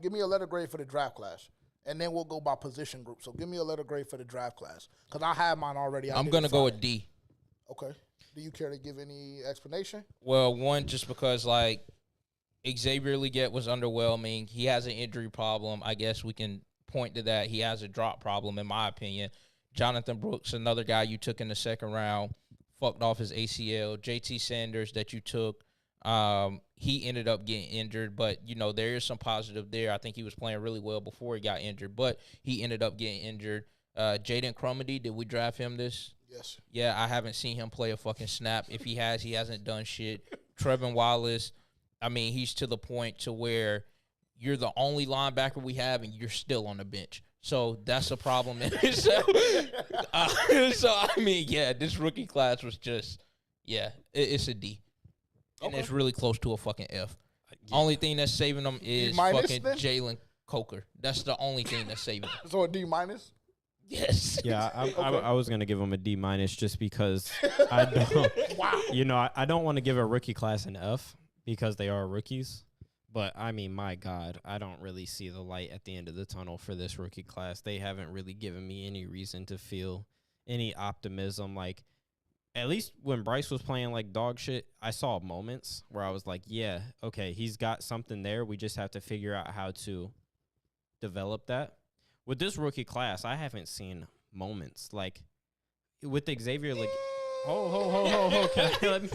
Give me a letter grade for the draft class, and then we'll go by position group. So give me a letter grade for the draft class because I have mine already. I'm gonna go with D. Okay. Do you care to give any explanation? Well, one, just because like Xavier Legette was underwhelming. He has an injury problem. I guess we can point to that. He has a drop problem, in my opinion. Jonathan Brooks, another guy you took in the second round, fucked off his ACL. JT Sanders that you took, he ended up getting injured, but, there is some positive there. I think he was playing really well before he got injured, but he ended up getting injured. Jaden Crumedy, did we draft him this? Yes. Yeah, I haven't seen him play a fucking snap. If he has, he hasn't done shit. Trevin Wallace, I mean, he's to the point to where you're the only linebacker we have and you're still on the bench. So that's a problem in itself. This rookie class was just, it's a D. And it's really close to a fucking F. Yeah. Only thing that's saving them is fucking Jalen Coker. That's the only thing that's saving them. So a D minus? Yes. Yeah, I was going to give them a D minus just because I don't, I don't want to give a rookie class an F because they are rookies. But, I mean, my God, I don't really see the light at the end of the tunnel for this rookie class. They haven't really given me any reason to feel any optimism. Like, at least when Bryce was playing like dog shit, I saw moments where I was like, yeah, okay, he's got something there. We just have to figure out how to develop that. With this rookie class, I haven't seen moments. Like, with Xavier, like, okay, let me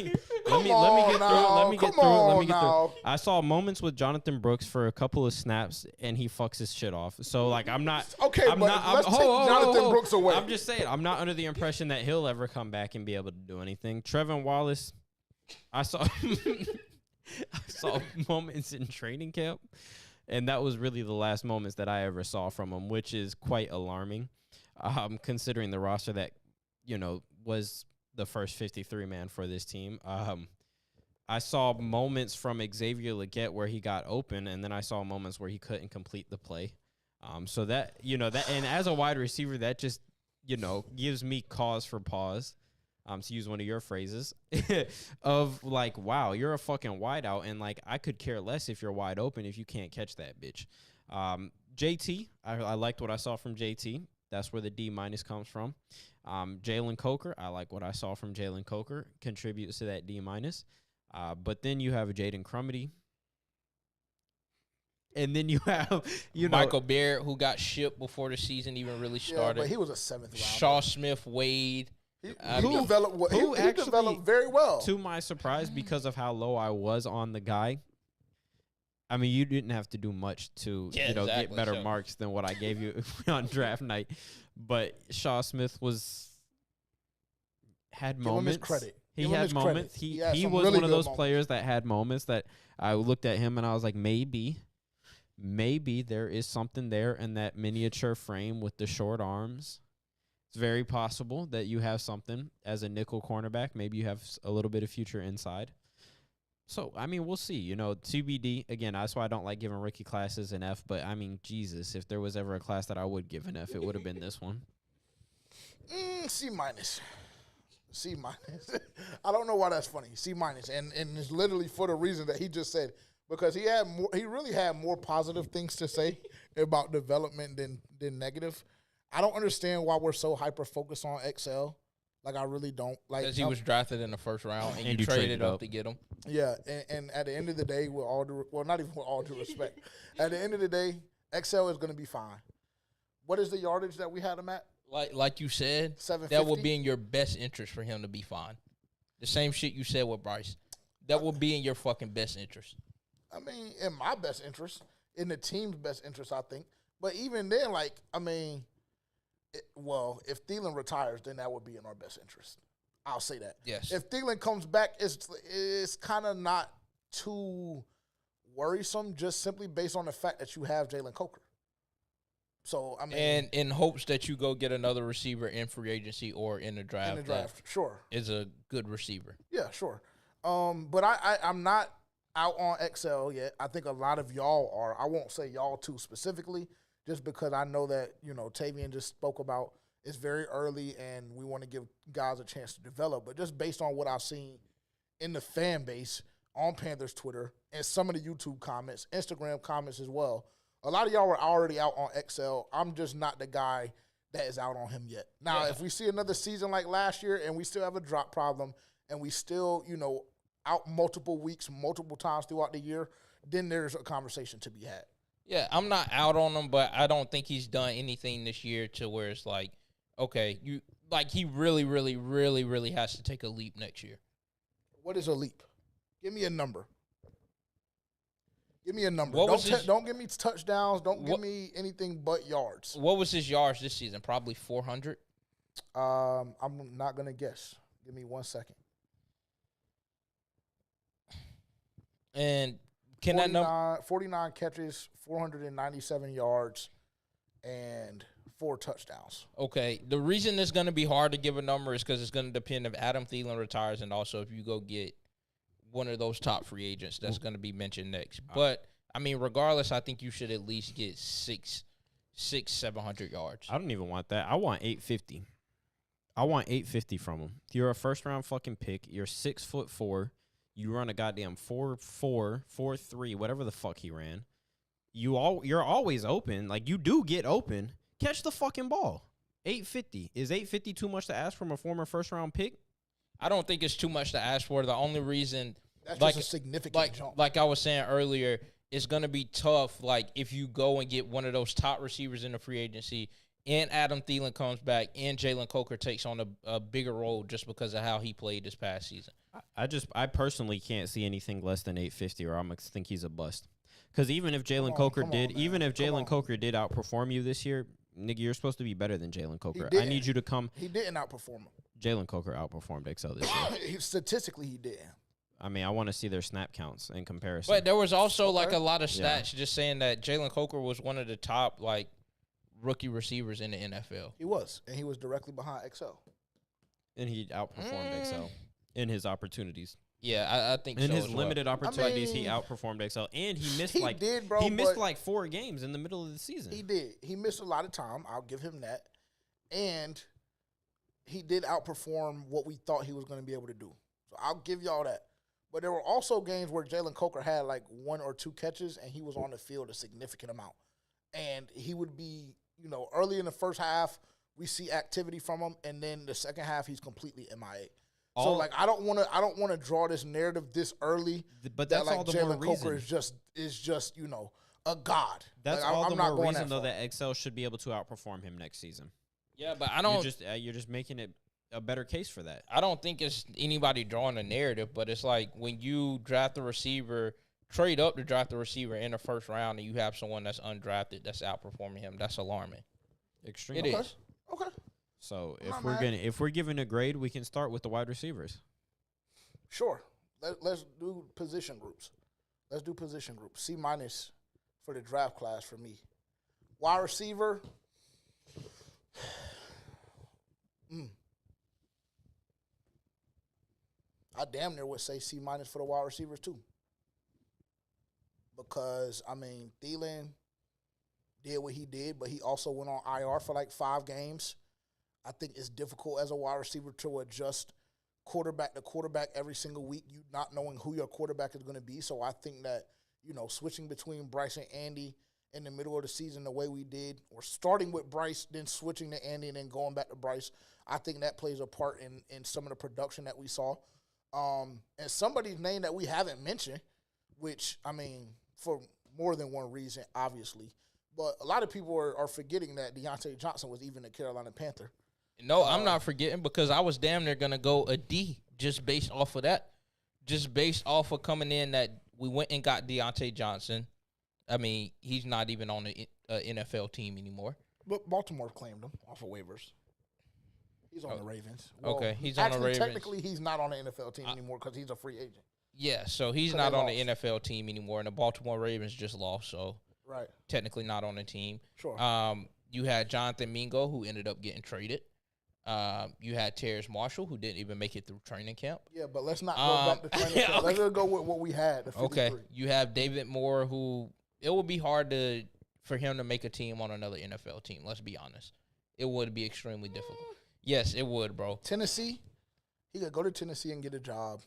get through. I saw moments with Jonathan Brooks for a couple of snaps, and he fucks his shit off. So, like, let's take Jonathan Brooks away. I'm just saying, I'm not under the impression that he'll ever come back and be able to do anything. Trevin Wallace, I saw moments in training camp, and that was really the last moments that I ever saw from him, which is quite alarming, considering the roster that, was the first 53 man for this team. I saw moments from Xavier Legette where he got open, and then I saw moments where he couldn't complete the play. So that, and as a wide receiver, that just, gives me cause for pause, to use one of your phrases, of like, wow, you're a fucking wideout, and like, I could care less if you're wide open if you can't catch that bitch. JT, I liked what I saw from JT. That's where the D minus comes from. Jalen Coker, I like what I saw from Jalen Coker, contributes to that D minus. But then you have Jaden Crumedy. And then you have, Michael Barrett, who got shipped before the season even really started. But he was a seventh round. Shaw Smith, Wade. He developed very well. To my surprise, because of how low I was on the guy, I mean, you didn't have to do much to, get better marks than what I gave you on draft night. But Shaw Smith had moments. Give him his credit. He had moments. He was really one of those players that had moments that I looked at him and I was like, maybe there is something there in that miniature frame with the short arms. It's very possible that you have something as a nickel cornerback. Maybe you have a little bit of future inside. So, I mean, we'll see. TBD. Again, that's why I don't like giving rookie classes an F. But, I mean, Jesus, if there was ever a class that I would give an F, it would have been this one. C minus. C minus. I don't know why that's funny. C minus. And it's literally for the reason that he just said. Because he really had more positive things to say about development than negative. I don't understand why we're so hyper-focused on XL. Like, I really don't. Because he was drafted in the first round, and you traded up to get him. Yeah, and at the end of the day, not even with all due respect, at the end of the day, XL is going to be fine. What is the yardage that we had him at? Like you said, that would be in your best interest for him to be fine. The same shit you said with Bryce. That would be in your fucking best interest. I mean, in my best interest, in the team's best interest, I think. But even then, if Thielen retires, then that would be in our best interest. I'll say that. Yes. If Thielen comes back, it's kind of not too worrisome, just simply based on the fact that you have Jalen Coker. So, I mean. And in hopes that you go get another receiver in free agency or in the draft. Sure. Is a good receiver. Yeah, sure. But I'm not out on XL yet. I think a lot of y'all are. I won't say y'all too specifically, just because I know that, Tavian just spoke about it's very early and we want to give guys a chance to develop. But just based on what I've seen in the fan base on Panthers Twitter and some of the YouTube comments, Instagram comments as well, A lot of y'all were already out on XL. I'm just not the guy that is out on him yet. Now, if we see another season like last year and we still have a drop problem and we still, out multiple weeks, multiple times throughout the year, then there's a conversation to be had. Yeah, I'm not out on him, but I don't think he's done anything this year to where it's like, okay, he really, really, really, really has to take a leap next year. What is a leap? Give me a number. Give me a number. Don't give me touchdowns. Don't give me anything but yards. What was his yards this season? Probably 400? I'm not going to guess. Give me 1 second. And can that number 49 catches, 497 yards, and 4 touchdowns. Okay. The reason it's going to be hard to give a number is because it's going to depend if Adam Thielen retires and also if you go get one of those top free agents that's going to be mentioned next. But, I mean, regardless, I think you should at least get 700 yards. I don't even want that. I want 850. I want 850 from him. You're a first-round fucking pick. You're 6'4". You run a goddamn 4.4, 4.3, whatever the fuck he ran. You're always open. Like, you do get open. Catch the fucking ball. 850. Is 850 too much to ask from a former first-round pick? I don't think it's too much to ask for. The only reason, that's just a significant jump. Like I was saying earlier, it's going to be tough. Like if you go and get one of those top receivers in the free agency, and Adam Thielen comes back, and Jalen Coker takes on a bigger role just because of how he played this past season. I personally can't see anything less than 850, or I'm gonna think he's a bust. Because even if Jalen Coker did outperform you this year, nigga, you're supposed to be better than Jalen Coker. I need you to come. He didn't outperform him. Jalen Coker outperformed Excel this year. Statistically, he didn't. I mean, I want to see their snap counts in comparison. But there was also like a lot of stats just saying that Jalen Coker was one of the top like rookie receivers in the NFL. He was, and he was directly behind Excel. And he outperformed Excel in his opportunities. Yeah, I think in so his as limited well. opportunities, he outperformed Excel, and he missed like 4 games in the middle of the season. He did. He missed a lot of time. I'll give him that, and he did outperform what we thought he was going to be able to do. So I'll give y'all that. But there were also games where Jalen Coker had like 1 or 2 catches, and he was on the field a significant amount. And he would be, early in the first half, we see activity from him, and then the second half, he's completely MIA. So I don't want to draw this narrative this early. But that's all the more reason. Jalen Coker is just a god. That's all the more reason though that Excel should be able to outperform him next season. Yeah, but I don't. You're just making it a better case for that. I don't think it's anybody drawing a narrative, but it's like when you draft a receiver, trade up to draft a receiver in the first round, and you have someone that's undrafted that's outperforming him. That's alarming. Extremely. It is. Okay. So if we're giving a grade, we can start with the wide receivers. Sure. Let's do position groups. C- for the draft class for me. Wide receiver. I damn near would say C- for the wide receivers too. Because Thielen did what he did, but he also went on IR for like 5 games. I think it's difficult as a wide receiver to adjust quarterback to quarterback every single week, you not knowing who your quarterback is going to be. So I think that, switching between Bryce and Andy in the middle of the season the way we did, or starting with Bryce, then switching to Andy, and then going back to Bryce, I think that plays a part in some of the production that we saw. And somebody's name that we haven't mentioned, which, for more than one reason, obviously, but a lot of people are forgetting that Deontay Johnson was even a Carolina Panther. No, I'm not forgetting because I was damn near going to go a D just based off of that. Just based off of coming in that we went and got Deontay Johnson. He's not even on the NFL team anymore. But Baltimore claimed him off of waivers. He's on the Ravens. Well, okay, he's on the Ravens. Technically, he's not on the NFL team anymore because he's a free agent. Yeah, so he's not on the NFL team anymore, and the Baltimore Ravens just lost, so right, technically not on the team. Sure. You had Jonathan Mingo, who ended up getting traded. You had Terrace Marshall, who didn't even make it through training camp. Yeah, but let's not go back to training camp. Let's go with what we had. Okay. You have David Moore, who it would be hard for him to make a team on another NFL team. Let's be honest. It would be extremely difficult. Yes, it would, bro. Tennessee, he could go to Tennessee and get a job.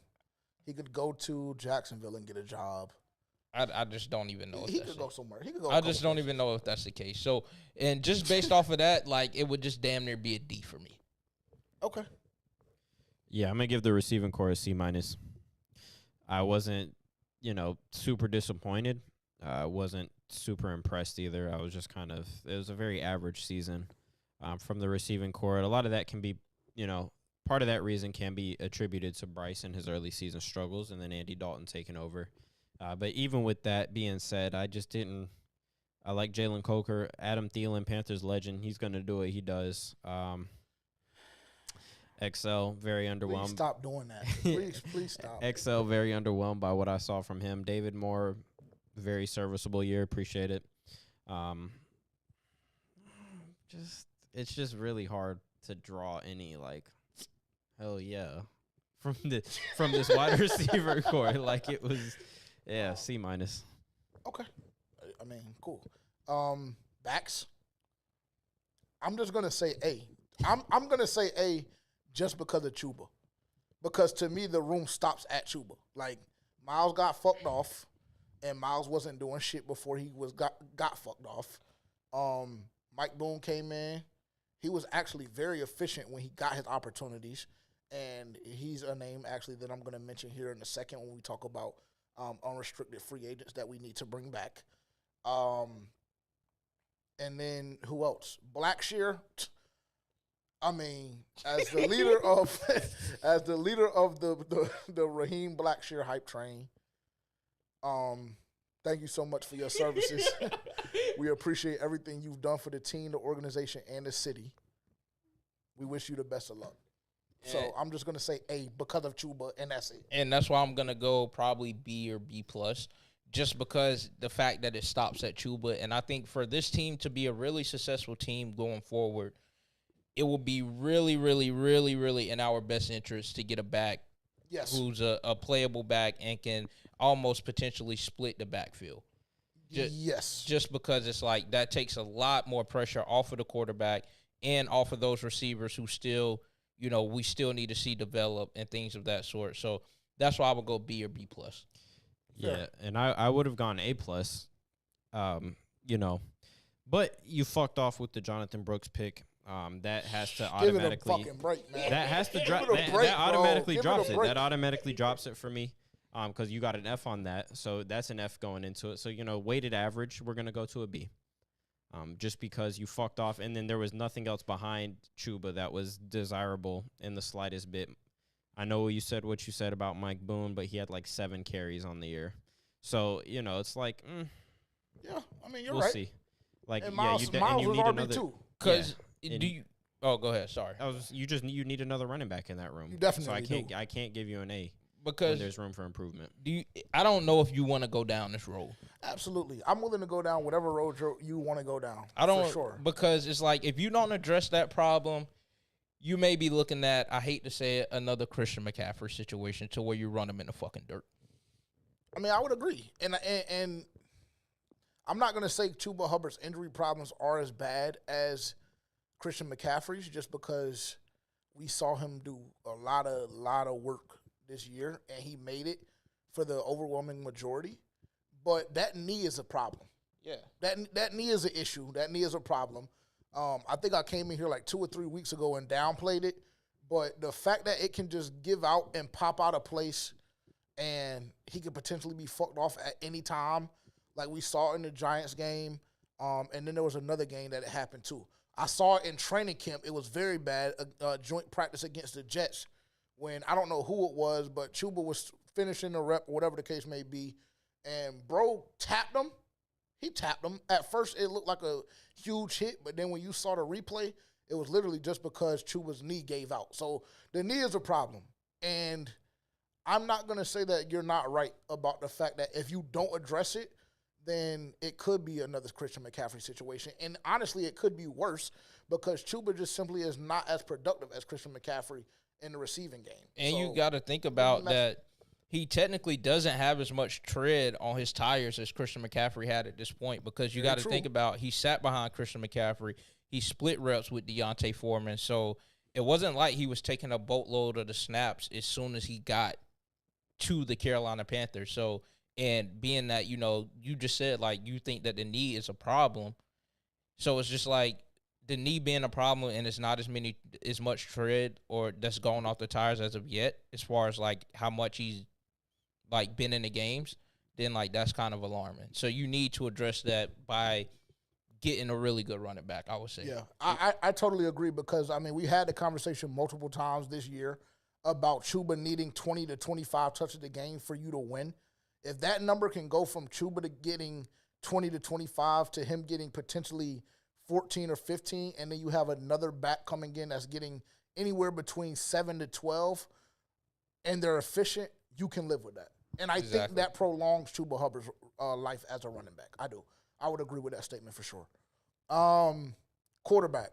He could go to Jacksonville and get a job. I just don't even know. He could go somewhere. He could go. I just don't even know if that's the case. So, and just based off of that, like, it would just damn near be a D for me. Okay. Yeah, I'm gonna give the receiving core a C-. I wasn't, super disappointed. I wasn't super impressed either. I was just it was a very average season from the receiving core. A lot of that can be, part of that reason can be attributed to Bryce and his early season struggles, and then Andy Dalton taking over. But even with that being said, I just didn't. I like Jalen Coker, Adam Thielen, Panthers legend. He's going to do what he does. XL, very underwhelmed. Please stop doing that. Please stop. XL, very underwhelmed by what I saw from him. David Moore, very serviceable year. Appreciate it. It's just really hard to draw any, hell yeah, from this wide receiver core. Like, it was, yeah, C-. Okay. I mean, cool. Backs. I'm just gonna say A. I'm gonna say A just because of Chuba. Because to me the room stops at Chuba. Like, Miles got fucked off, and Miles wasn't doing shit before he got fucked off. Mike Boone came in. He was actually very efficient when he got his opportunities. And he's a name, actually, that I'm going to mention here in a second when we talk about unrestricted free agents that we need to bring back. And then who else? Blackshear. I mean, as the leader of the Raheem Blackshear hype train. Thank you so much for your services. We appreciate everything you've done for the team, the organization, and the city. We wish you the best of luck. So I'm just going to say A because of Chuba, and that's it. And that's why I'm going to go probably B or B+, just because the fact that it stops at Chuba. And I think for this team to be a really successful team going forward, it will be really, really, really, really in our best interest to get a back who's a playable back and can almost potentially split the backfield. Just because it's like that takes a lot more pressure off of the quarterback and off of those receivers who still – we still need to see develop and things of that sort. So that's why I would go B or B+. Yeah, and I would have gone A+, but you fucked off with the Jonathan Brooks pick. That has to automatically give it a fucking break, man. That has to drop. That automatically drops it. That automatically drops it for me. Because you got an F on that, so that's an F going into it. So weighted average, we're gonna go to a B. Just because you fucked off, and then there was nothing else behind Chuba that was desirable in the slightest bit. I know you said what you said about Mike Boone, but he had 7 carries on the year. So, it's like, yeah, I mean, you're we'll right. see. And Miles was RB too. Because oh, go ahead. Sorry. You need another running back in that room. You definitely I can't give you an A. Because there's room for improvement. I don't know if you want to go down this road. Absolutely. I'm willing to go down whatever road you want to go down. I don't, for sure. Because it's like, if you don't address that problem, you may be looking at, I hate to say it, another Christian McCaffrey situation to where you run him in the fucking dirt. I mean, I would agree. And I'm not going to say Chuba Hubbard's injury problems are as bad as Christian McCaffrey's, just because we saw him do a lot of work this year, and he made it for the overwhelming majority. But that knee is a problem. Yeah. That knee is an issue. That knee is a problem. I think I came in here 2 or 3 weeks ago and downplayed it. But the fact that it can just give out and pop out of place, and he could potentially be fucked off at any time, like we saw in the Giants game, and then there was another game that it happened too. I saw it in training camp. It was very bad, a joint practice against the Jets, when I don't know who it was, but Chuba was finishing the rep, or whatever the case may be, and bro tapped him. He tapped him. At first, it looked like a huge hit, but then when you saw the replay, it was literally just because Chuba's knee gave out. So the knee is a problem. And I'm not going to say that you're not right about the fact that if you don't address it, then it could be another Christian McCaffrey situation. And honestly, it could be worse because Chuba just simply is not as productive as Christian McCaffrey in the receiving game. And so, you got to think about that he technically doesn't have as much tread on his tires as Christian McCaffrey had at this point, because you got to think about he sat behind Christian McCaffrey. He split reps with Deontay Foreman. So it wasn't like he was taking a boatload of the snaps as soon as he got to the Carolina Panthers. So And being that, you just said, like, you think that the knee is a problem. So it's just like the knee being a problem and it's not as much tread or that's going off the tires as of yet, as far as, like, how much he's, like, been in the games, then, like, that's kind of alarming. So you need to address that by getting a really good running back, I would say. Yeah, I totally agree because, I mean, we had the conversation multiple times this year about Chuba needing 20 to 25 touches a game for you to win. If that number can go from Chuba to getting 20 to 25 to him getting potentially 14 or 15, and then you have another back coming in that's getting anywhere between 7 to 12, and they're efficient, you can live with that. And I think that prolongs Chuba Hubbard's life as a running back. I do. I would agree with that statement for sure. Quarterback.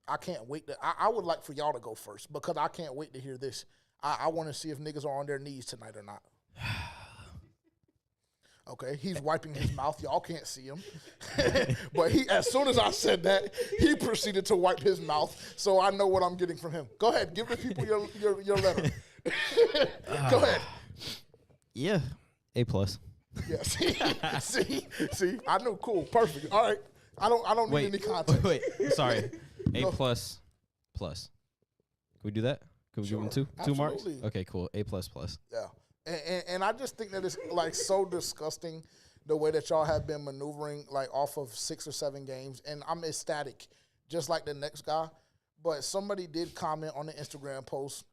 I can't wait. I would like for y'all to go first because I can't wait to hear this. I want to see if niggas are on their knees tonight or not. Okay, he's wiping his mouth. Y'all can't see him. But as soon as I said that, he proceeded to wipe his mouth. So I know what I'm getting from him. Go ahead. Give the people your letter. Go ahead. Yeah, A+. Yeah, see. I know. Cool. Perfect. All right. I don't need any context. Wait. Sorry. A++. Can we do that? Can we give him two marks? Okay, cool. A++. Yeah. And I just think that it's, like, so disgusting the way that y'all have been maneuvering, like, off of 6 or 7 games. And I'm ecstatic, just like the next guy. But somebody did comment on the Instagram post,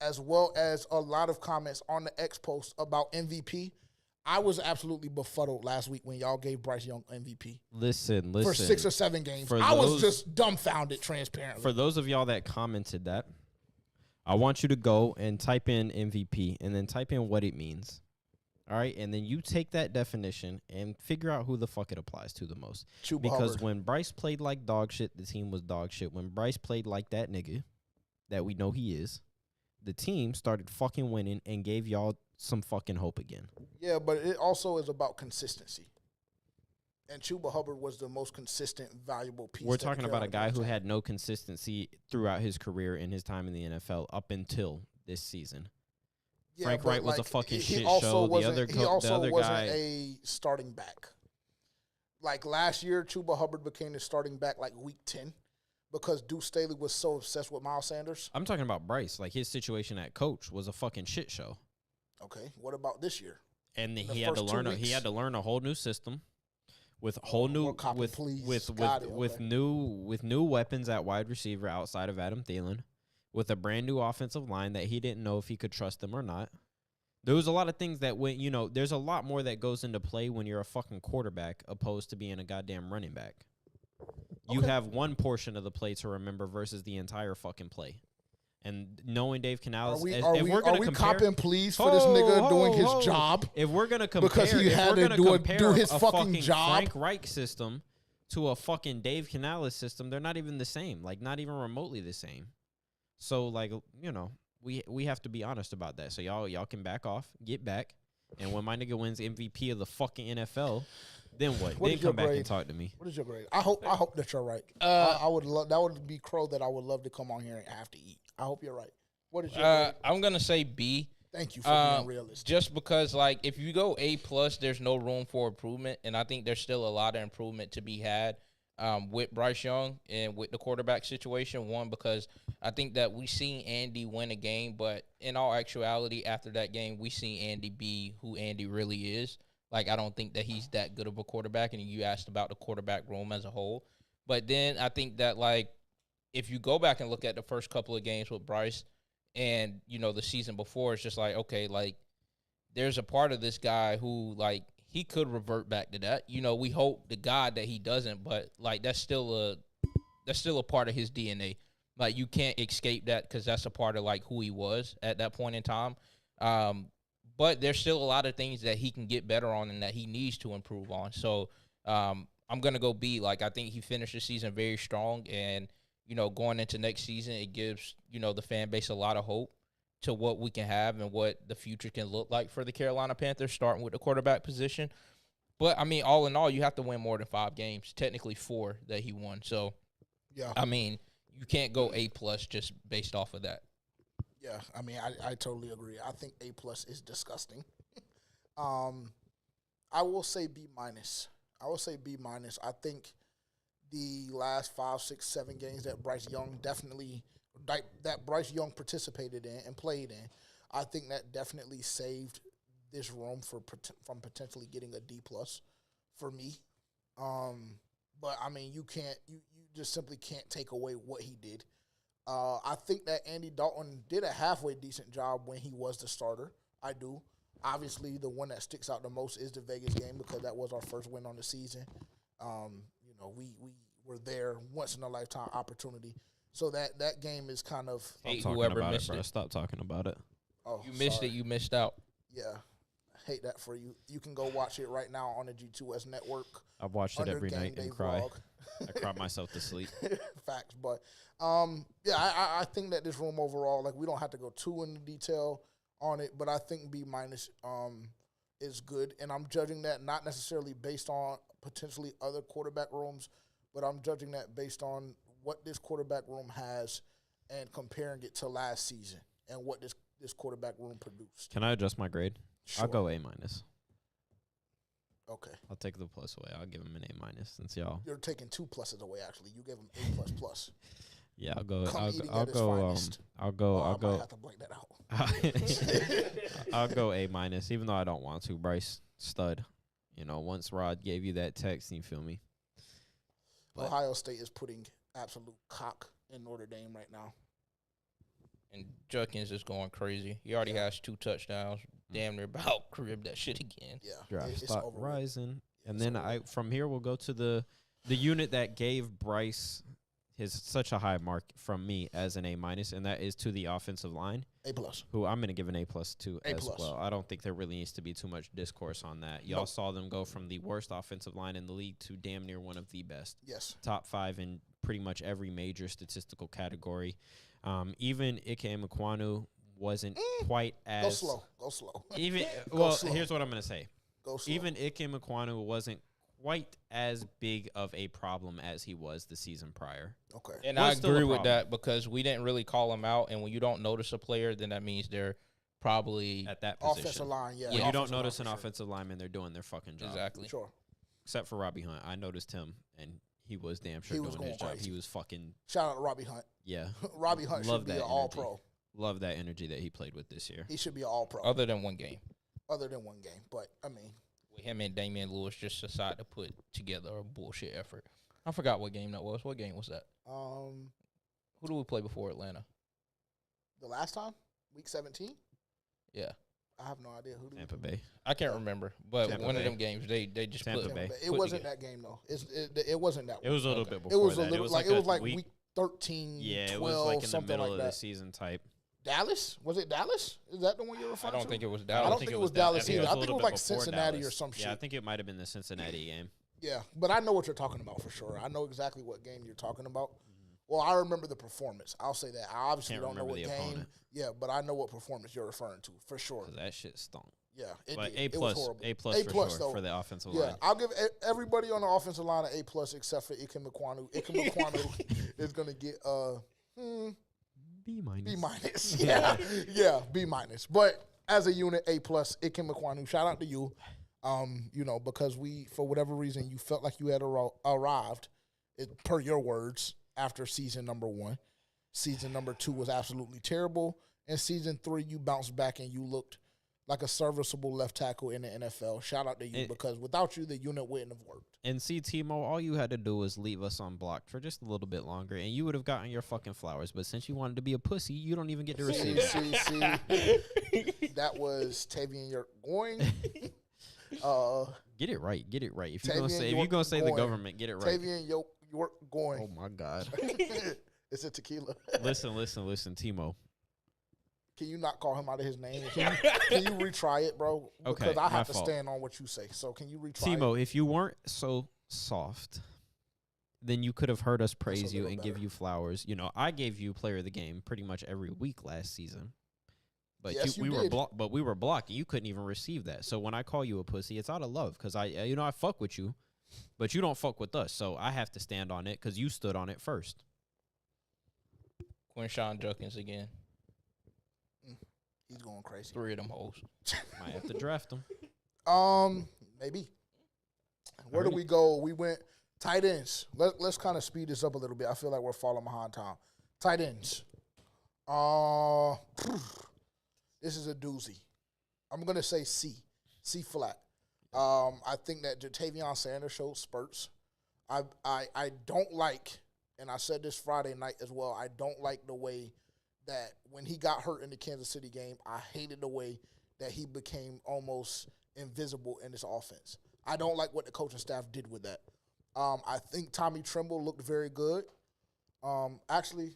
as well as a lot of comments on the X post about MVP. I was absolutely befuddled last week when y'all gave Bryce Young MVP. Listen. For 6 or 7 games. I was just dumbfounded, transparently. For those of y'all that commented that, I want you to go and type in MVP and then type in what it means. All right? And then you take that definition and figure out who the fuck it applies to the most. Because Hubbard. When Bryce played like dog shit, the team was dog shit. When Bryce played like that nigga that we know he is, the team started fucking winning and gave y'all some fucking hope again. Yeah, but it also is about consistency. And Chuba Hubbard was the most consistent, valuable piece. We're talking about a guy who had no consistency throughout his career in his time in the NFL up until this season. Yeah, Frank Wright was a fucking shit show. He also wasn't a starting back. Like last year, Chuba Hubbard became the starting back like week 10 because Deuce Staley was so obsessed with Miles Sanders. I'm talking about Bryce. Like his situation at coach was a fucking shit show. Okay, what about this year? And he had to learn a whole new system. With whole new with new weapons at wide receiver outside of Adam Thielen, with a brand new offensive line that he didn't know if he could trust them or not. There was a lot of things that there's a lot more that goes into play when you're a fucking quarterback opposed to being a goddamn running back. You have one portion of the play to remember versus the entire fucking play. And knowing Dave Canales, are we copping pleas for this nigga doing his job? If we're gonna compare, because he had to do his fucking job, Frank Reich system to a fucking Dave Canales system, they're not even the same. Like not even remotely the same. So like we have to be honest about that. So y'all can back off, get back, and when my nigga wins MVP of the fucking NFL. Then what? Then come back and talk to me. What is your grade? I hope that you're right. I would love that would be crow that I would love to come on here and have to eat. I hope you're right. What is your grade? I'm gonna say B. Thank you for being realistic. Just because, like, if you go A+, there's no room for improvement, and I think there's still a lot of improvement to be had with Bryce Young and with the quarterback situation. One, because I think that we seen Andy win a game, but in all actuality, after that game, we seen Andy be who Andy really is. Like, I don't think that he's that good of a quarterback, and you asked about the quarterback room as a whole. But then I think that, like, if you go back and look at the first couple of games with Bryce and, the season before, it's just like, okay, like, there's a part of this guy who, like, he could revert back to that. We hope to God that he doesn't, but, like, that's still a part of his DNA. Like, you can't escape that because that's a part of, like, who he was at that point in time. But there's still a lot of things that he can get better on and that he needs to improve on. So I'm going to go B. Like, I think he finished the season very strong. And, going into next season, it gives, the fan base a lot of hope to what we can have and what the future can look like for the Carolina Panthers, starting with the quarterback position. But, I mean, all in all, you have to win more than 5 games, technically 4 that he won. So, yeah, I mean, you can't go A+ just based off of that. Yeah, I mean, I totally agree. I think A+ is disgusting. I will say B minus. I think the last 5, 6, 7 games that Bryce Young participated in and played in, I think that definitely saved this room from potentially getting a D+ for me. But I mean, you just simply can't take away what he did. I think that Andy Dalton did a halfway decent job when he was the starter. I do. Obviously, the one that sticks out the most is the Vegas game because that was our first win on the season. We were there, once in a lifetime opportunity. So that game is kind of whoever missed it. Stop talking about it. Oh, You missed sorry. it. You missed out. Yeah, hate that for you. You can go watch it right now on the G2S network. I've watched it under every Game night Day and cry. vlog. I cry myself to sleep. Facts, but I think that this room overall, like we don't have to go too into detail on it, but I think B- is good, and I'm judging that not necessarily based on potentially other quarterback rooms, but I'm judging that based on what this quarterback room has and comparing it to last season and what this quarterback room produced. Can I adjust my grade? Sure. I'll go A minus. Okay. I'll take the plus away. I'll give him an A minus since y'all. You're taking 2 pluses away. Actually, you gave him A++. Yeah, I'll go. Come I'll eating go. I'll at his go. finest. I'll go. I I'll might go. have to blank that out. I'll go A minus, even though I don't want to. Bryce stud. Once Rod gave you that text, you feel me? But Ohio State is putting absolute cock in Notre Dame right now. And Judkins is going crazy. He already has 2 touchdowns. Damn near about crib that shit again. Yeah, draft it's stock over. rising, Yeah, and it's then over. from here we'll go to the unit that gave Bryce such a high mark from me as an A minus, and that is to the offensive line, A+. who I'm going to give an A+ to A+. as well. I don't think there really needs to be too much discourse on that. Y'all saw them go from the worst offensive line in the league to damn near one of the best. Yes. Top 5 in pretty much every major statistical category. Even Ike Emekwanu wasn't quite as Go slow. Even Go slow. here's what I'm going to say. Go slow. Even Ike Emekwanu wasn't quite as big of a problem as he was the season prior. Okay. And Was I still a agree with problem. that because we didn't really call him out. And when you don't notice a player, then that means they're probably At that position. Offensive line, yeah. When you don't offensive line notice for an sure. offensive lineman, they're doing their fucking job. exactly. Sure. Except for Robbie Hunt. I noticed him, and he was damn sure He was doing his going job. crazy. He was fucking, Shout out to Robbie Hunt. yeah. Robbie Hunt Love should be that an energy. all-pro. Love that energy that he played with this year. He should be an all-pro, Other than one game. other than one game. But, I mean, With him and Damian Lewis just decided to put together a bullshit effort. I forgot what game that was. What game was that? Who do we play before Atlanta? the last time, week 17, Yeah. I have no idea who. Tampa Bay. I can't remember. But Tampa one Bay. of them games, they just Tampa put Bay. It put wasn't together. that game, though. It wasn't that It one. was a little Okay. bit It before was a that. little, it was like week 13, yeah, 12, it was like in the something middle like of that. the season type. Dallas? Was it Dallas? Is that the one you're I referring to? don't think it was I Dallas. don't think it was Dallas think either. I a think it little was bit like before Cincinnati or Dallas. some shit. Yeah, I think it might have been the Cincinnati game. Yeah, but I know what you're talking about for sure. I know exactly what game you're talking about. Well, I remember the performance. I'll say that. I obviously Can't don't know remember what the game. opponent. Yeah, but I know what performance you're referring to for sure. 'Cause that shit stunk. Yeah, it But did. A It was plus, horrible. A plus for plus, sure though. for the offensive Yeah, line. I'll give everybody on the offensive line an A plus except for Ike Mekwanu. Ike Mekwanu is gonna get B minus. B minus. Yeah, B minus. But as a unit, A plus. Ike Mekwanu. Shout out to you. Because for whatever reason you felt like you had arrived, per your words, after season number 1. Season number 2 was absolutely terrible, and season 3 you bounced back and you looked like a serviceable left tackle in the NFL. Shout out to you because without you, the unit wouldn't have worked. And see, Timo, all you had to do was leave us unblocked for just a little bit longer, and you would have gotten your fucking flowers. But since you wanted to be a pussy, you don't even get to receive it. See, that was Tavian York going. Get it right. Get it right. If you're gonna Tavian say York the going. government, get it right. Tavian York going. Oh my God. It's a tequila. listen, Timo. Can you not call him out of his name? Can you retry it, bro? Okay, Because I my have to fault. stand on what you say. So can you retry it? Timo, if you weren't so soft, then you could have heard us praise you little and give better. you flowers. I gave you player of the game pretty much every week last season. But Yes, we you were did. we were blocked. You couldn't even receive that. So when I call you a pussy, it's out of love because I fuck with you, but you don't fuck with us. So I have to stand on it because you stood on it first. Quinshawn Judkins again. He's going crazy. 3 of them hoes. Might have to draft him. Maybe. Where do we go? We went tight ends. Let's kind of speed this up a little bit. I feel like we're falling behind time. Tight ends. This is a doozy. I'm gonna say C flat. I think that Jatavion Sanders showed spurts. I don't like, and I said this Friday night as well, I don't like the way that when he got hurt in the Kansas City game, I hated the way that he became almost invisible in this offense. I don't like what the coaching staff did with that. I think Tommy Tremble looked very good. Actually,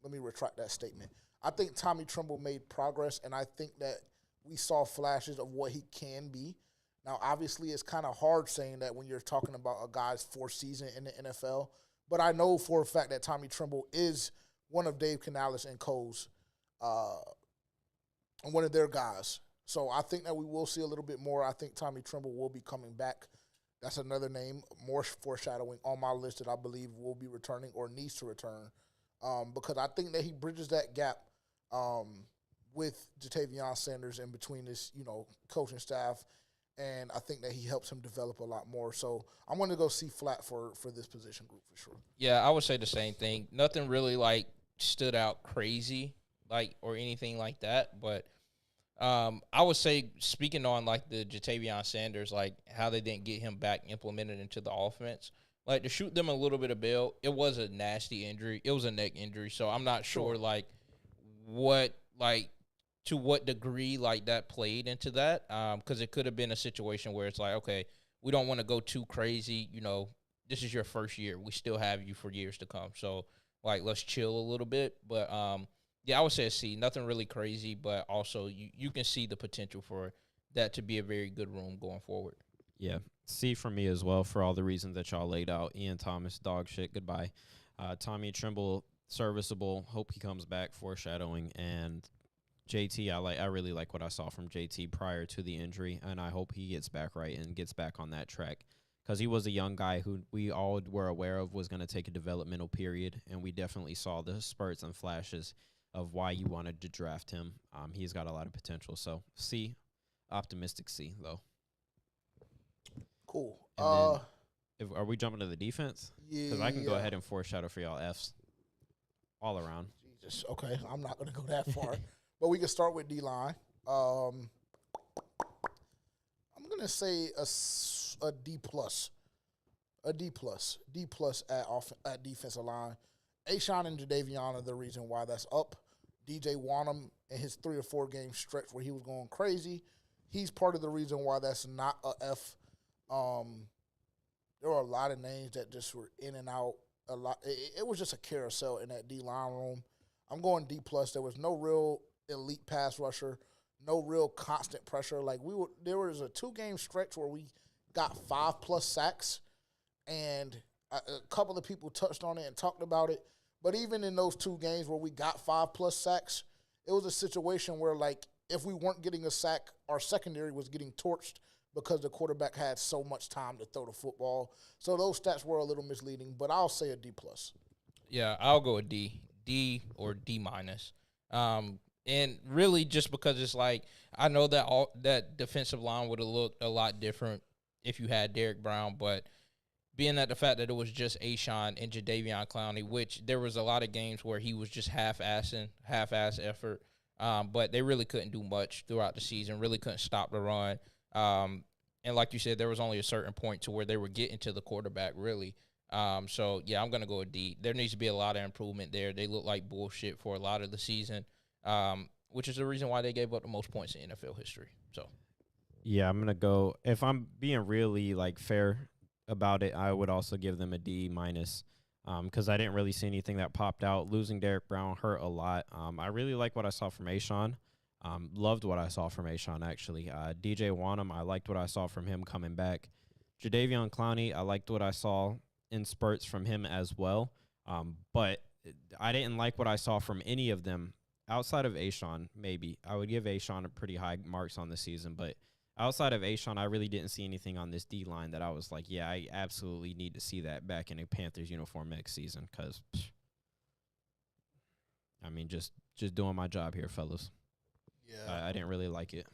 let me retract that statement. I think Tommy Tremble made progress, and I think that we saw flashes of what he can be. Now, obviously, it's kind of hard saying that when you're talking about a guy's 4th season in the NFL, but I know for a fact that Tommy Tremble is one of Dave Canales and Co's, one of their guys. So I think that we will see a little bit more. I think Tommy Tremble will be coming back. That's another name, more foreshadowing on my list that I believe will be returning or needs to return, because I think that he bridges that gap with Jatavion Sanders in between this, coaching staff, and I think that he helps him develop a lot more. So I'm going to go C flat for this position group for sure. Yeah, I would say the same thing. Nothing really stood out crazy or anything like that, but I would say, speaking on the Jatavion Sanders, how they didn't get him back implemented into the offense, to shoot them a little bit of bail, it was a nasty injury. It was a neck injury, so I'm not sure to what degree that played into that, because it could have been a situation where it's okay, we don't want to go too crazy. This is your first year. We still have you for years to come, so let's chill a little bit. But yeah, I would say a C. Nothing really crazy, but also you can see the potential for that to be a very good room going forward. Yeah, C for me as well for all the reasons that y'all laid out. Ian Thomas, dog shit, goodbye. Tommy Tremble, serviceable. Hope he comes back, foreshadowing. And JT, I really like what I saw from JT prior to the injury, and I hope he gets back right and gets back on that track, because he was a young guy who we all were aware of was going to take a developmental period, and we definitely saw the spurts and flashes of why you wanted to draft him. He's got a lot of potential. So C, optimistic C, though. Cool. Are we jumping to the defense? Yeah. Because I can go ahead and foreshadow for y'all Fs all around. Jesus. Okay, I'm not going to go that far. But we can start with D-line. I'm going to say a D+. A D+. D+ at defensive line. A'Shawn and Jadeveon are the reason why that's up. DJ Wanham in his 3 or 4 game stretch where he was going crazy, he's part of the reason why that's not a F. There were a lot of names that just were in and out a lot. It was just a carousel in that D-line room. I'm going D+. There was no real elite pass rusher, no real constant pressure. There was a 2-game stretch where we got 5+ sacks, and a couple of people touched on it and talked about it. But even in those 2 games where we got 5+ sacks, it was a situation where, if we weren't getting a sack, our secondary was getting torched because the quarterback had so much time to throw the football. So those stats were a little misleading, but I'll say a D+. Yeah, I'll go a D. D or D-. And really just because it's I know that that defensive line would have looked a lot different if you had Derek Brown, but being that the fact that it was just A'Shawn and Jadeveon Clowney, which there was a lot of games where he was just half-ass effort, but they really couldn't do much throughout the season, really couldn't stop the run. And like you said, there was only a certain point to where they were getting to the quarterback, really. So, yeah, I'm going to go a D. There needs to be a lot of improvement there. They look like bullshit for a lot of the season, which is the reason why they gave up the most points in NFL history. So, yeah, I'm going to go – if I'm being really, fair about it, I would also give them a D-, because I didn't really see anything that popped out. Losing Derek Brown hurt a lot. I really like what I saw from A'Shawn. Loved what I saw from A'Shawn, actually. DJ Wanham, I liked what I saw from him coming back. Jadeveon Clowney, I liked what I saw in spurts from him as well. But I didn't like what I saw from any of them outside of A'Shawn, maybe. I would give A'Shawn a pretty high marks on the season. But outside of A'Shawn, I really didn't see anything on this D-line that I was like, yeah, I absolutely need to see that back in a Panthers uniform next season because, just doing my job here, fellas. Yeah. I didn't really like it.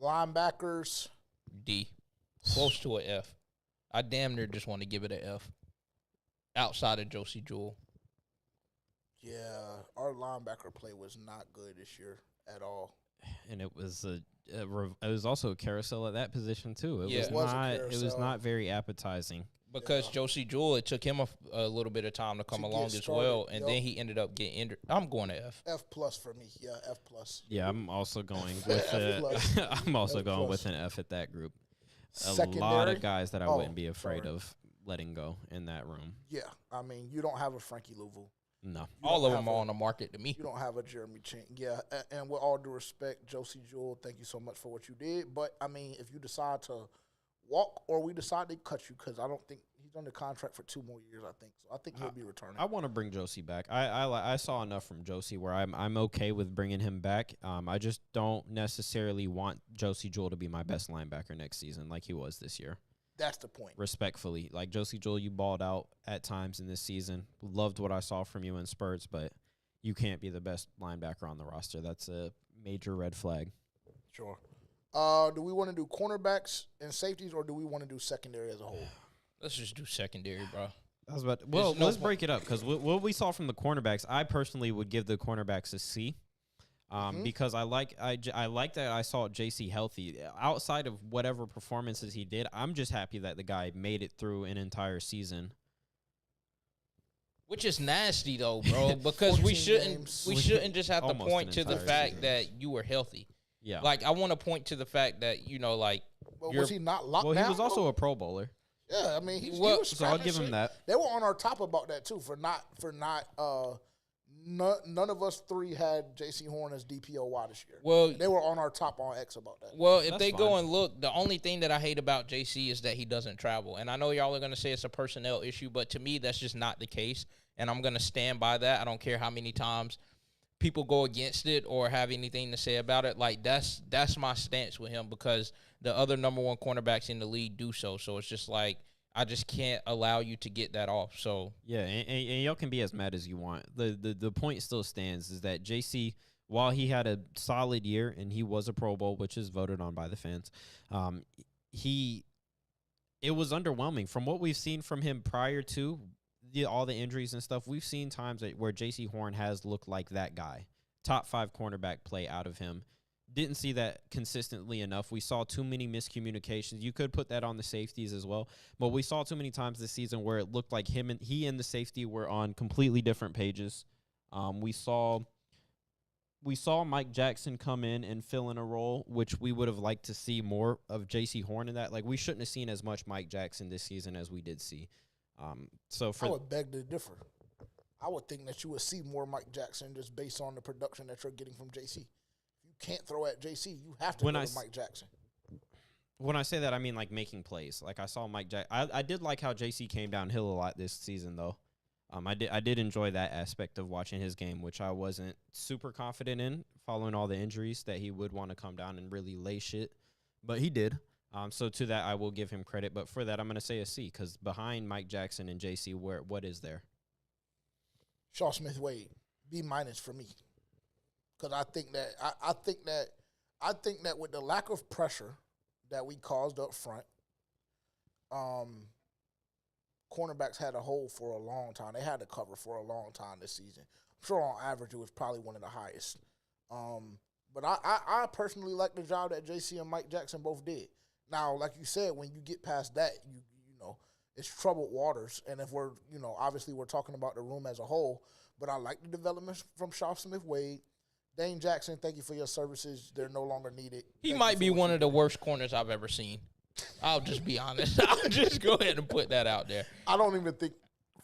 Linebackers. D. Close to an F. I damn near just want to give it an F. Outside of Josie Jewell. Yeah, our linebacker play was not good this year at all. And it was it was also a carousel at that position too. It was not very appetizing. Because Josie Jewell, it took him a little bit of time to come along as well, and then he ended up getting injured. I'm going to F. F plus for me. Yeah, F plus. Yeah, I'm also going with with an F at that group. Secondary? A lot of guys that I wouldn't be afraid of letting go in that room. Yeah, I mean, you don't have a Frankie Louvu. No. All of them are on the market to me. You don't have a Jeremy Chink. Yeah, and with all due respect, Josie Jewell, thank you so much for what you did. But, I mean, if you decide to walk or we decide to cut you, because I don't think he's under contract for 2 more years, I think. So I think he'll be returning. I want to bring Josie back. I saw enough from Josie where I'm okay with bringing him back. I just don't necessarily want Josie Jewell to be my best linebacker next season like he was this year. That's the point. Respectfully. Like, Josie Jewell, you balled out at times in this season. Loved what I saw from you in spurts, but you can't be the best linebacker on the roster. That's a major red flag. Sure. Do we want to do cornerbacks and safeties, or do we want to do secondary as a whole? Let's just do secondary, bro. Let's break it up, because what we saw from the cornerbacks, I personally would give the cornerbacks a C. Because I like that I saw JC healthy. Outside of whatever performances he did, I'm just happy that the guy made it through an entire season. Which is nasty though, bro, because we shouldn't just have to point to the fact that you were healthy. Yeah. Like, I want to point to the fact that, you know, like, Well, was he not locked down? Well, he was also a Pro Bowler. Yeah, I mean, he was so I'll give him that. They were on our top about that too none of us three had J.C. Horn as DPOY this year. Well, they were on our top on X about that. Well, if they go and look, the only thing that I hate about JC is that he doesn't travel. And I know y'all are going to say it's a personnel issue, but to me, that's just not the case. And I'm going to stand by that. I don't care how many times people go against it or have anything to say about it. Like, that's my stance with him, because the other number one cornerbacks in the league do so. So it's just like, I just can't allow you to get that off. So yeah, and y'all can be as mad as you want. The point still stands is that JC, while he had a solid year and he was a Pro Bowl, which is voted on by the fans, it was underwhelming from what we've seen from him prior to all the injuries and stuff. We've seen times where JC Horn has looked like that guy. Top 5 cornerback play out of him. Didn't see that consistently enough. We saw too many miscommunications. You could put that on the safeties as well, but we saw too many times this season where it looked like he and the safety were on completely different pages. We saw Mike Jackson come in and fill in a role, which we would have liked to see more of JC Horn in that. Like, we shouldn't have seen as much Mike Jackson this season as we did see. I would beg to differ. I would think that you would see more Mike Jackson just based on the production that you're getting from JC. Can't throw at JC. You have to go to Mike Jackson. When I say that, I mean like making plays. Like, I saw Mike Jackson. I did like how JC came downhill a lot this season, though. I did enjoy that aspect of watching his game, which I wasn't super confident in following all the injuries, that he would want to come down and really lay shit. But he did. So to that, I will give him credit. But for that, I'm going to say a C, because behind Mike Jackson and JC, what is there? Shaw Smith-Wade, B- for me. Because I think that with the lack of pressure that we caused up front, cornerbacks had a hole for a long time. They had to cover for a long time this season. I'm sure on average it was probably one of the highest. But I personally like the job that JC and Mike Jackson both did. Now, like you said, when you get past that, you know, it's troubled waters. And if we're, obviously we're talking about the room as a whole, but I like the development from Shaw Smith-Wade. Dane Jackson, thank you for your services. They're no longer needed. He might be one of the worst corners I've ever seen. I'll just be honest. I'll just go ahead and put that out there. I don't even think,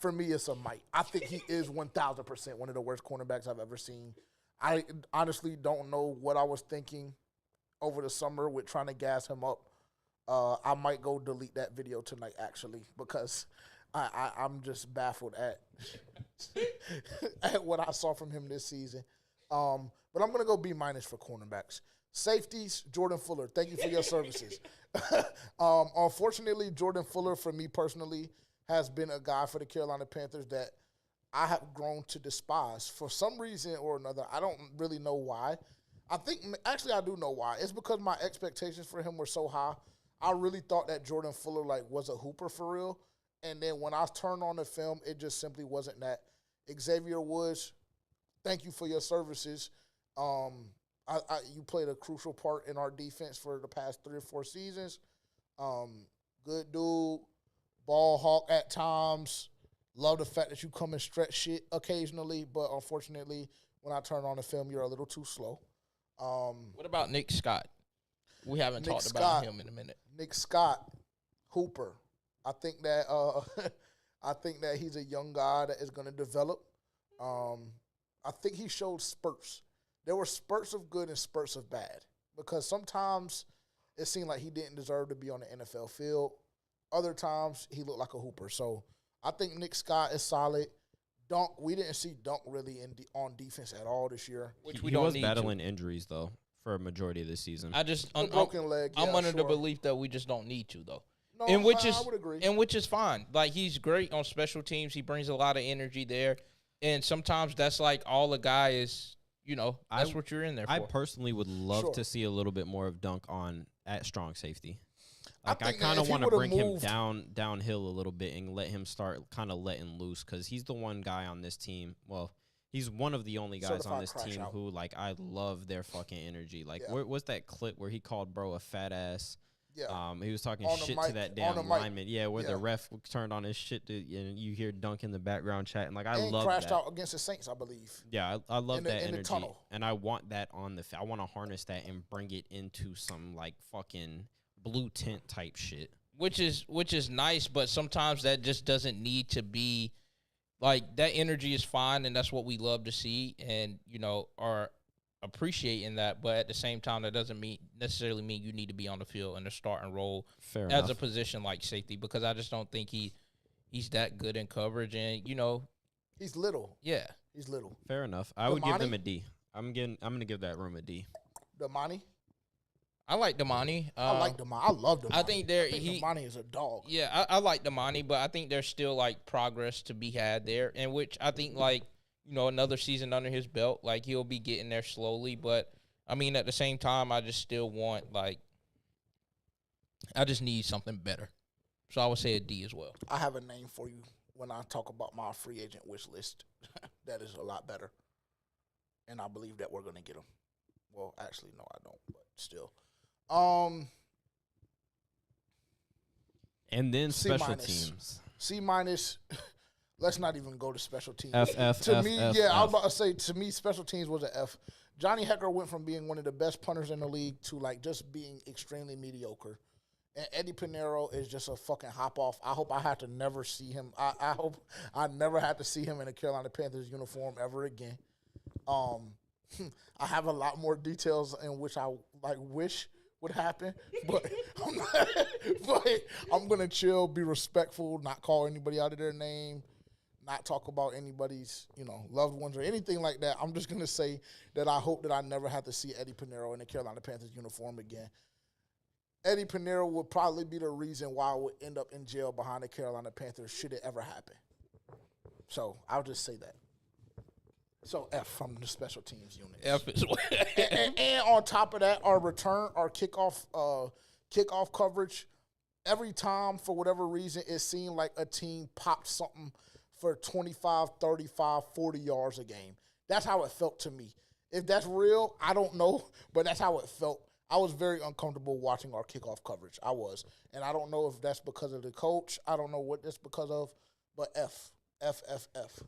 for me, it's a might. I think he is 1,000% one of the worst cornerbacks I've ever seen. I honestly don't know what I was thinking over the summer with trying to gas him up. I might go delete that video tonight, actually, because I'm just baffled at what I saw from him this season. But I'm going to go B- for cornerbacks. Safeties, Jordan Fuller, thank you for your services. Unfortunately, Jordan Fuller, for me personally, has been a guy for the Carolina Panthers that I have grown to despise for some reason or another. I don't really know why. I do know why. It's because my expectations for him were so high. I really thought that Jordan Fuller was a hooper for real. And then when I turned on the film, it just simply wasn't that. Xavier Woods, thank you for your services. You played a crucial part in our defense for the past 3 or 4 seasons. Good dude, ball hawk at times. Love the fact that you come and stretch shit occasionally, but unfortunately, when I turn on the film, you're a little too slow. What about Nick Scott? We haven't talked about him in a minute. Nick Scott, hooper. I think that he's a young guy that is going to develop. I think he showed spurts. There were spurts of good and spurts of bad because sometimes it seemed like he didn't deserve to be on the NFL field. Other times he looked like a hooper. So I think Nick Scott is solid. We didn't see Dunk really on defense at all this year. Which he was battling injuries though for a majority of the season. Broken leg. I'm under the belief that we just don't need to though. No, I would agree. And which is fine. Like he's great on special teams. He brings a lot of energy there. And sometimes that's like all a guy is, that's what you're in there for. I personally would love to see a little bit more of Dunk at strong safety. Like I kind of want to bring him downhill a little bit and let him start kind of letting loose because he's the one guy on this team. Well, he's one of the only guys on this team who I love their fucking energy. What's that clip where he called bro a fat ass? Yeah. He was talking shit to that damn lineman. Yeah, where the ref turned on his shit and you hear Dunk in the background chatting. I love that. Crashed out against the Saints, I believe. Yeah, I love that energy. The tunnel. And I want that on the I want to harness that and bring it into some fucking blue tent type shit. Which is nice, but sometimes that just doesn't need to be that energy is fine and that's what we love to see and are appreciating that, but at the same time that doesn't necessarily mean you need to be on the field in the starting role as a position like safety because I just don't think he's that good in coverage and he's little. Yeah. He's little. Fair enough. I would give them a D. I'm gonna give that room a D. Damani? I like Damani. I like Damani. I love Damani. I think Damani is a dog. Yeah, I like Damani, but I think there's still progress to be had there, in which I think another season under his belt, he'll be getting there slowly. But I mean, at the same time, I just still want I just need something better. So I would say a D as well. I have a name for you when I talk about my free agent wish list. That is a lot better, and I believe that we're going to get him. Well, actually, no, I don't, but still. And then special teams. C-. Let's not even go to special teams. I was about to say, to me, special teams was an F. Johnny Hekker went from being one of the best punters in the league to just being extremely mediocre. And Eddie Pinheiro is just a fucking hop off. I hope I have to never see him. I hope I never have to see him in a Carolina Panthers uniform ever again. I have a lot more details in which I wish would happen, but I'm gonna chill, be respectful, not call anybody out of their name, not talk about anybody's loved ones or anything like that. I'm just gonna say that I hope that I never have to see Eddie Pinheiro in the Carolina Panthers uniform again. Eddie Pinheiro would probably be the reason why I would end up in jail behind the Carolina Panthers should it ever happen. So I'll just say that. So F from the special teams unit. F is what. and on top of that, our kickoff coverage. Every time, for whatever reason, it seemed like a team popped something for 25, 35, 40 yards a game. That's how it felt to me. If that's real, I don't know, but that's how it felt. I was very uncomfortable watching our kickoff coverage. I was. And I don't know if that's because of the coach. I don't know what that's because of, but F. F, F, F.